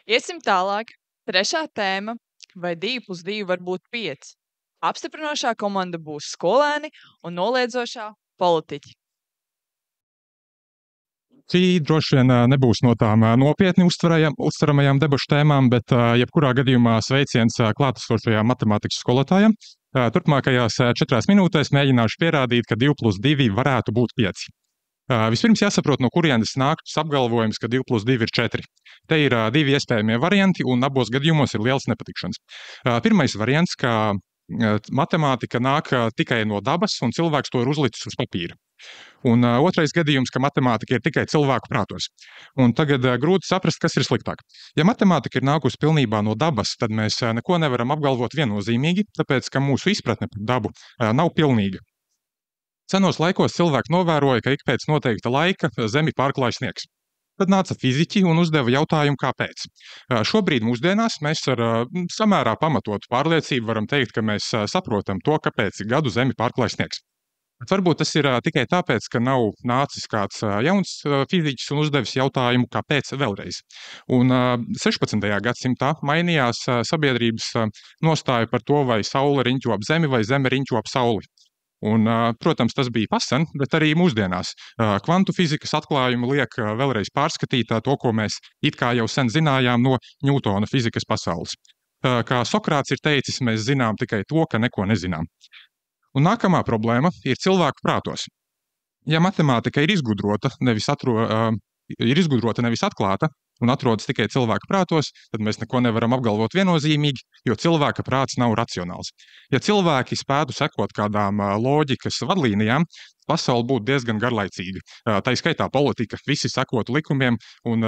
Iesim tālāk. Trešā tēma – vai 2+2 var būt 5? Apstiprinošā komanda būs skolēni un noliedzošā politiķi. Šī droši vien nebūs no tām nopietni uztveramajām debašu tēmām, bet jebkurā gadījumā sveiciens klātesošajām matemātikas skolotājiem. Turpmākajās 4 minūtēs mēģināšu pierādīt, ka 2+2 varētu būt 5. Vispirms jāsaprot, no kurienes nāk šis apgalvojums, ka 2+2 ir 4. Te ir 2 iespējamie varianti, un abos gadījumos ir liels nepatikšanas. Pirmais variants, ka matemātika nāk tikai no dabas, un cilvēks to ir uzlicis uz papīra. Un otrais gadījums, ka matemātika ir tikai cilvēku prātos. Un tagad grūti saprast, kas ir sliktāk. Ja matemātika ir nākusi pilnībā no dabas, tad mēs neko nevaram apgalvot viennozīmīgi, tāpēc, ka mūsu izpratne par dabu nav pilnīga. Senos laikos cilvēki novēroja, ka ik pēc noteikta laika Zemi pārklāj sniegs. Tad nāca fiziķi un uzdeva jautājumu, kāpēc. Šobrīd mūsdienās mēs ar samērā pamatotu pārliecību varam teikt, ka mēs saprotam to, kāpēc gadu Zemi pārklāj sniegs. Bet varbūt tas ir tikai tāpēc, ka nav nācis kāds jauns fiziķis un uzdevis jautājumu, kāpēc vēlreiz. Un 16. gadsimtā mainījās sabiedrības nostāja par to, vai Saule riņķo ap Zemi vai Zeme riņķo ap Sauli. Un, protams, tas bija pasen, bet arī mūsdienās. Kvantu fizikas atklājumi liek vēlreiz pārskatīt to, ko mēs it kā jau sen zinājām no Ņūtona fizikas pasaules. Kā Sokrāts ir teicis, mēs zinām tikai to, ka neko nezinām. Un nākamā problēma ir cilvēku prātos. Ja matemātika ir izgudrota, nevis atklāta, un atrodas tikai cilvēka prātos, tad mēs neko nevaram apgalvot viennozīmīgi, jo cilvēka prāts nav racionāls. Ja cilvēki spētu sekot kādām loģikas vadlīnijām, pasaule būtu diezgan garlaicīga. Tā skaitā politika, visi sekotu likumiem, un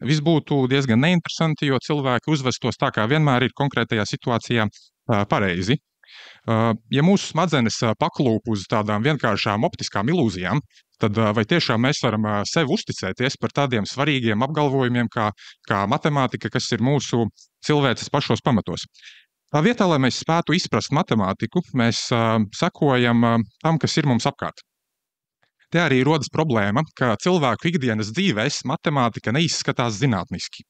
viss būtu diezgan neinteresanti, jo cilvēki uzvestos tā, kā vienmēr ir konkrētajā situācijā pareizi. Ja mūsu smadzenes paklūp uz tādām vienkāršām optiskām ilūzijām, tad vai tiešām mēs varam sev uzticēties par tādiem svarīgiem apgalvojumiem kā matemātika, kas ir mūsu cilvēces pašos pamatos? Tā vietā, lai mēs spētu izprast matemātiku, mēs sekojam tam, kas ir mums apkārt. Te arī rodas problēma, ka cilvēku ikdienas dzīvēs matemātika neizskatās zinātniski.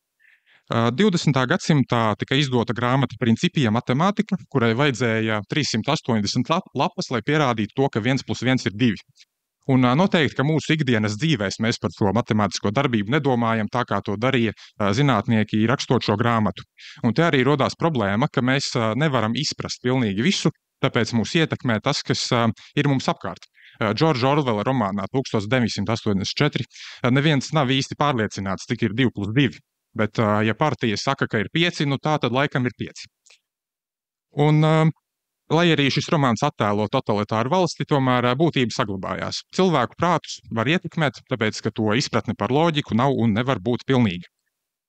20. gadsimtā tika izdota grāmata Principia matemātika, kurai vajadzēja 380 lapas, lai pierādītu to, ka 1+1 ir 2. Un noteikti, ka mūsu ikdienas dzīvēs mēs par šo matemātisko darbību nedomājam tā, kā to darīja zinātnieki rakstot šo grāmatu. Un te arī rodās problēma, ka mēs nevaram izprast pilnīgi visu, tāpēc mūs ietekmē tas, kas ir mums apkārt. Džordža Orvela romānā 1984 neviens nav īsti pārliecināts, cik ir 2+2. Bet, ja partija saka, ka ir 5, nu tā tad laikam ir 5. Un, lai arī šis romāns attēlo totalitāru valsti, tomēr būtība saglabājās. Cilvēku prātus var ietekmēt, tāpēc, ka to izpratne par loģiku nav un nevar būt pilnīga.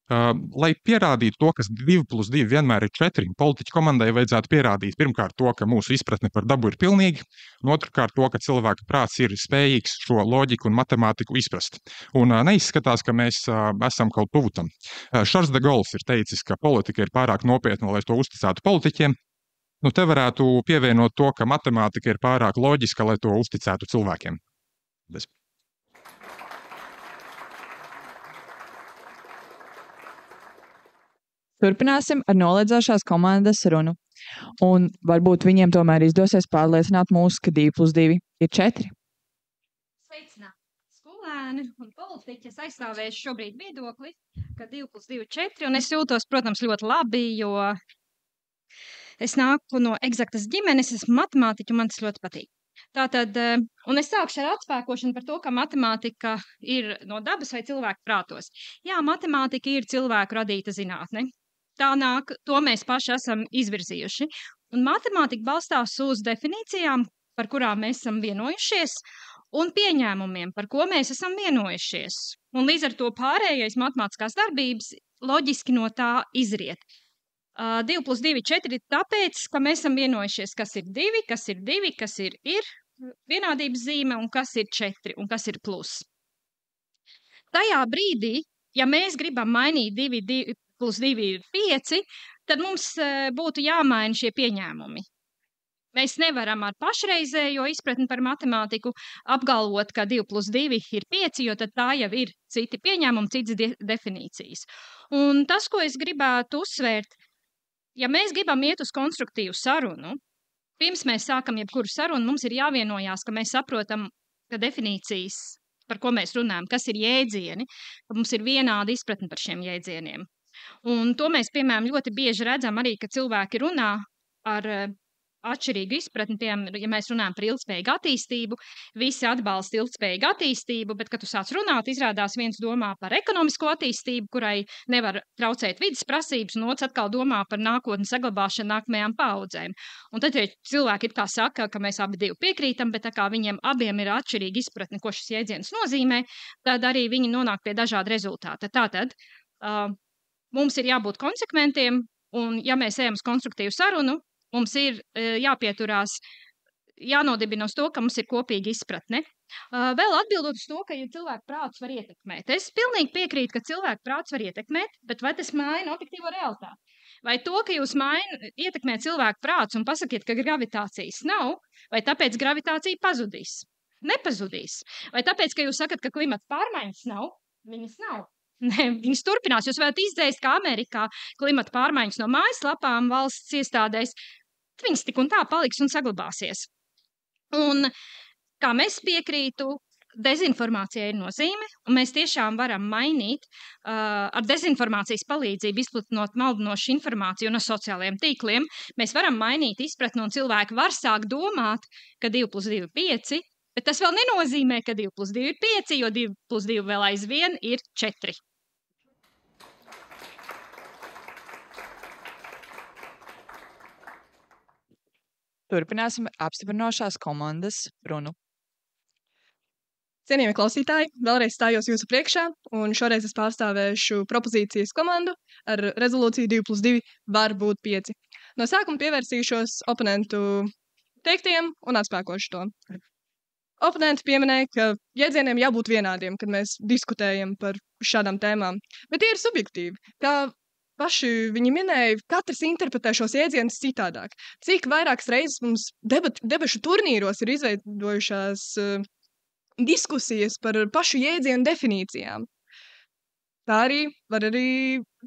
Lai pierādītu to, ka 2+2 vienmēr ir 4, politiķu komandai vajadzētu pierādīt pirmkārt to, ka mūsu izpratne par dabu ir pilnīga, un otrkārt to, ka cilvēka prāts ir spējīgs šo loģiku un matemātiku izprast. Un neizskatās, ka mēs esam kaut tuvu tam. Charles de Gaulle ir teicis, ka politika ir pārāk nopietna, lai to uzticētu politiķiem. Nu, te varētu pievienot to, ka matemātika ir pārāk loģiska, lai to uzticētu cilvēkiem. Paldies. Turpināsim ar noliedzošās komandas runu. Un varbūt viņiem tomēr izdosies pārliecināt mūs, ka 2+2 ir 4. Sveicināti! Skolēni un politiķi, es aizstāvēšu šobrīd viedokli, ka 2+2 ir 4, un es jūtos, protams, ļoti labi, jo es nāku no eksaktas ģimenes, esmu matemātiķa, un man tas ļoti patīk. Tātad, un es sākšu ar atspēkošanu par to, ka matemātika ir no dabas vai cilvēku prātos. Jā, matemātika ir cilvēku radīta zinātne. Tā nāk, to mēs paši esam izvirzījuši. Un matemātika balstās uz definīcijām, par kurām mēs esam vienojušies, un pieņēmumiem, par ko mēs esam vienojušies. Un līdz ar to pārējais matemātiskās darbības loģiski no tā izriet. 2+2 ir 4 tāpēc, ka mēs esam vienojušies, kas ir 2, kas ir 2, kas ir vienādības zīme un kas ir 4 un kas ir plus. Tajā brīdī, ja mēs gribam mainīt 2+2 ir 5, tad mums būtu jāmaina šie pieņēmumi. Mēs nevaram ar pašreizējo izpratni par matemātiku apgalvot, ka 2+2 ir 5, jo tad tā jau ir citi pieņēmumi, citas definīcijas. Un tas, ko es gribētu uzsvērt, ja mēs gribam iet uz konstruktīvu sarunu, pirms mēs sākam jebkuru sarunu, mums ir jāvienojās, ka mēs saprotam, ka definīcijas, par ko mēs runājam, kas ir jēdzieni, ka mums ir vienāda izpratne par šiem jēdzieniem. Un to mēs, piemēram, ļoti bieži redzam arī, ka cilvēki runā ar atšķirīgu izpratni, piemēram, ja mēs runājam par ilgspējīgu attīstību, visi atbalsta ilgspējīgu attīstību, bet, kad tu sāc runāt, izrādās viens domā par ekonomisko attīstību, kurai nevar traucēt vidas prasības, un otrs atkal domā par nākotnes saglabāšanu nākamajām paudzēm. Un tad, ja cilvēki it kā saka, ka mēs abi divi piekrītam, bet tā kā viņiem abiem ir atšķirīga izpratne, ko šis jēdziens nozīmē, tad arī viņi nonāk pie dažāda rezultāta. Tātad mums ir jābūt konsekventiem, un ja mēs ejam uz konstruktīvu sarunu, mums ir jāpieturās, jānodibina uz to, ka mums ir kopīga izpratne. Vēl atbildot uz to, ka cilvēku prātus var ietekmēt. Es pilnīgi piekrītu, ka cilvēku prātus var ietekmēt, bet vai tas maina objektīvo realitāti? Vai to, ka jūs ietekmē cilvēku prātus un pasakiet, ka gravitācijas nav, vai tāpēc gravitācija pazudīs? Nepazudīs. Vai tāpēc, ka jūs sakat, ka klimata pārmaiņas nav? Viņas nav. Ne, viņas turpinās. Jūs varat izdzēst, kā Amerikā klimata pārmaiņas no mājaslapām valsts iestādēs. Viņas tik un tā paliks un saglabāsies. Un kā mēs piekrītu, dezinformācija ir nozīme, un mēs tiešām varam mainīt ar dezinformācijas palīdzību, izplatinot maldinošu informāciju no sociālajiem tīkliem. Mēs varam mainīt izpratni, un cilvēki var sākt domāt, ka 2+2 ir 5, bet tas vēl nenozīmē, ka 2+2 ir 5, jo 2+2 vēl aizvien ir 4. Turpināsim apstiprinošās komandas runu. Cienījamie klausītāji, vēlreiz stājos jūsu priekšā, un šoreiz es pārstāvēšu propozīcijas komandu ar rezolūciju 2+2 var būt 5. No sākuma pievērsīšos oponentu teiktiem un atspēkošu to. Oponenti pieminēja, ka jēdzieniem jābūt vienādiem, kad mēs diskutējam par šādām tēmām, bet tie ir subjektīvi. Kā paši viņi minēja, katrs interpretē šos jēdzienus citādāk. Cik vairākas reizes mums debašu turnīros ir izveidojušās diskusijas par pašu jēdzienu definīcijām. Tā arī var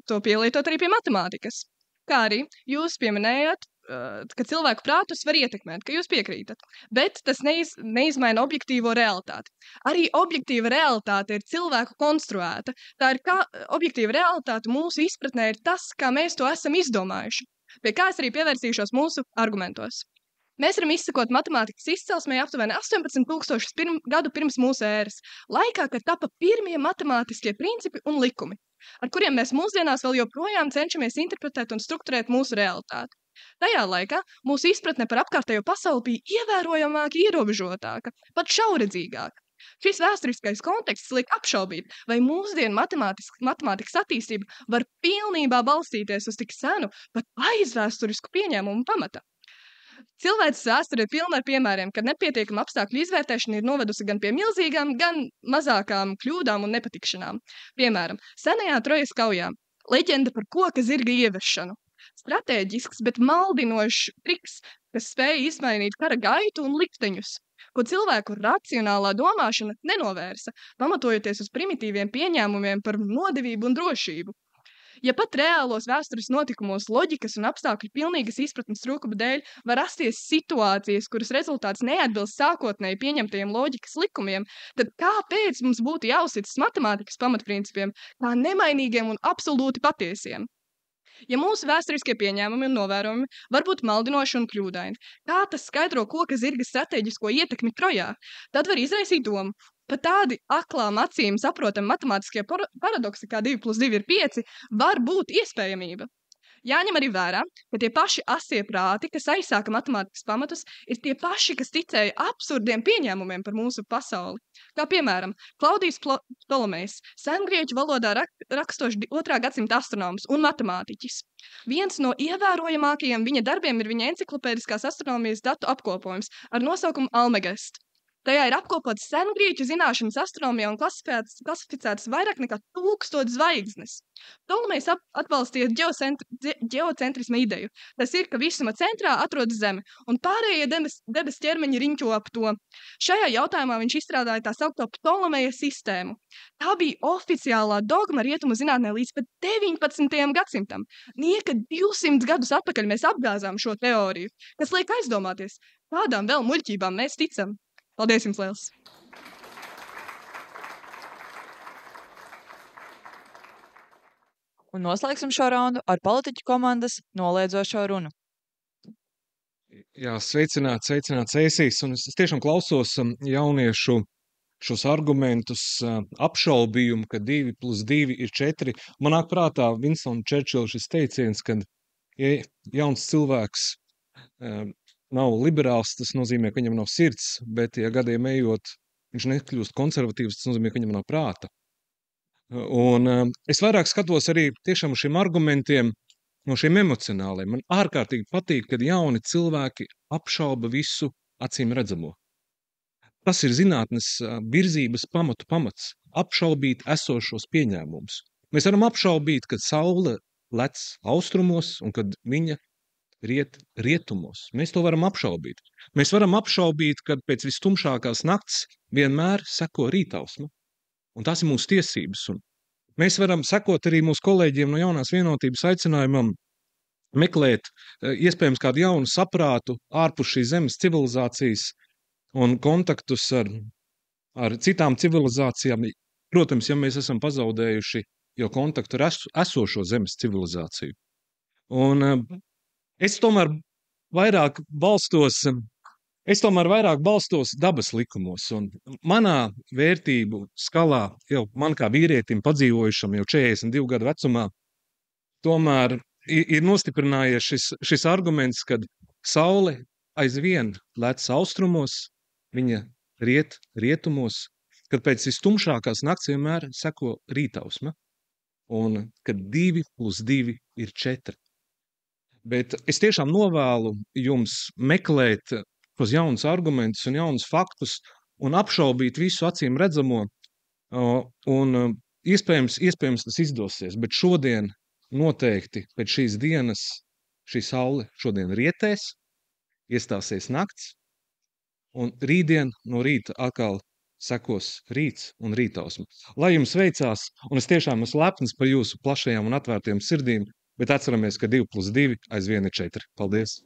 to pielietot arī pie matemātikas. Kā arī jūs pieminējāt, ka cilvēku prātus var ietekmēt, ka jūs piekrītat, bet tas neizmaina objektīvo realitāti. Arī objektīva realitāte ir cilvēku konstruēta. Tā ir kā objektīva realitāte mūsu izpratnē ir tas, kā mēs to esam izdomājuši, pie kā es arī pievērsīšos mūsu argumentos. Mēs varam izsekot matemātikas izcelsmē aptuveni 18,000 gadu pirms mūsu ēras, laikā, kad tapa pirmie matemātiskie principi un likumi, ar kuriem mēs mūsdienās vēl joprojām cenšamies interpretēt un strukturēt mūsu realitāti. Tajā laikā mūsu izpratne par apkārtējo pasauli bija ievērojamāk ierobežotāka, pat šauredzīgāka. Šis vēsturiskais konteksts liek apšaubīt, vai mūsdienu matemātikas attīstība var pilnībā balstīties uz tik senu, pat aizvēsturisku pieņēmumu pamata. Cilvēces vēsture ir pilna ar piemēriem, kad nepietiekama apstākļu izvērtēšana ir novedusi gan pie milzīgām, gan mazākām kļūdām un nepatikšanām. Piemēram, senajā Trojas kaujā leģenda par koka zirga ievešanu. Stratēģisks, bet maldinošs triks, kas spēja izmainīt kara gaitu un likteņus, ko cilvēku racionālā domāšana nenovērsa, pamatojoties uz primitīviem pieņēmumiem par nodevību un drošību. Ja pat reālos vēstures notikumos loģikas un apstākļu pilnīgas izpratnes trūkuma dēļ var rasties situācijas, kuras rezultāts neatbilst sākotnēji pieņemtajiem loģikas likumiem, tad kāpēc mums būtu jāuzticas matemātikas pamatprincipiem kā nemainīgiem un absolūti patiesiem? Ja mūsu vēsturiskie pieņēmumi un novērojumi var būt maldinoši un kļūdaini, kā tas skaidro koka zirga stratēģisko ietekmi Trojā, tad var izraisīt domu, pat tādi aklām acīm saprotami matemātiskie paradoksi, kā 2+2 ir 5, var būt iespējamība. Jāņem arī vērā, ka tie paši asie prāti, kas aizsāka matemātikas pamatus, ir tie paši, kas ticēja absurdiem pieņēmumiem par mūsu pasauli. Kā piemēram, Klaudijs Ptolemejs, sengrieķu valodā rakstošs 2. gadsimta astronoms un matemātiķis. Viens no ievērojamākajiem viņa darbiem ir viņa enciklopēdiskās astronomijas datu apkopojums ar nosaukumu Almagest. Tajā ir apkopotas sengrieķu zināšanas astronomijā un klasificētas vairāk nekā 1000 zvaigznes. Ptolemejs atbalstīja ģeocentrisma ideju. Tas ir, ka visuma centrā atrodas Zeme, un pārējie debes ķermeņi riņķo ap to. Šajā jautājumā viņš izstrādāja tā saukto Ptolemeja sistēmu. Tā bija oficiālā dogma rietumu zinātnē līdz pat 19. gadsimtam. Nieka 200 gadus atpakaļ mēs apgāzām šo teoriju, kas liek aizdomāties, kādām vēl muļķībām mēs ticam. Paldies jums liels! Un noslēgsim šo raundu ar politiķu komandas noliedzošo runu. Jā, sveicināts ēsīs, un es tiešām klausos jauniešu šos argumentus, apšaubījumu, ka 2 + 2 ir 4. Man nāk prātā Winston Churchill šis teiciens, kad ja jauns cilvēks nav liberāls, tas nozīmē, ka viņam nav sirds, bet ja gadiem ejot, viņš nekļūst konservatīvs, tas nozīmē, ka viņam nav prāta. Un es vairāk skatos arī tiešām uz šiem argumentiem, no šiem emocionāliem. Man ārkārtīgi patīk, kad jauni cilvēki apšauba visu acīm redzamo. Tas ir zinātnes virzības pamats. Apšaubīt esošos pieņēmumus. Mēs varam apšaubīt, kad saule lec austrumos un kad viņa riet rietumos. Mēs to varam apšaubīt. Mēs varam apšaubīt, kad pēc vistumšākās nakts vienmēr seko rītausma. Un tās ir mūsu tiesības. Un mēs varam sekot arī mūsu kolēģiem no Jaunās vienotības aicinājumam meklēt iespējams kādu jaunu saprātu ārpus šīs zemes civilizācijas un kontaktus ar citām civilizācijām. Protams, ja mēs esam pazaudējuši jau kontaktu ar esošo zemes civilizāciju. Un es tomēr vairāk balstos dabas likumos. Un manā vērtību skalā, jau man kā vīrietim padzīvojušam jau 42 gadu vecumā, tomēr ir nostiprinājies šis arguments, kad saule aizvien lec austrumos, viņa riet rietumos, kad pēc vistumšākās nakts vienmēr seko rītausma, un kad 2 + 2 ir 4. Bet es tiešām novēlu jums meklēt tos jaunus argumentus un jaunus faktus un apšaubīt visu acīm redzamo, un iespējams tas izdosies, bet šodien noteikti pēc šīs dienas šī saule šodien rietēs, iestāsies nakts, un rītdien no rīta atkal sekos rīts un rītausma. Lai jums veicās, un es tiešām esmu lepns par jūsu plašajām un atvērtiem sirdīm, bet atceramies, ka 2 + 2 aizvien ir 4. Paldies!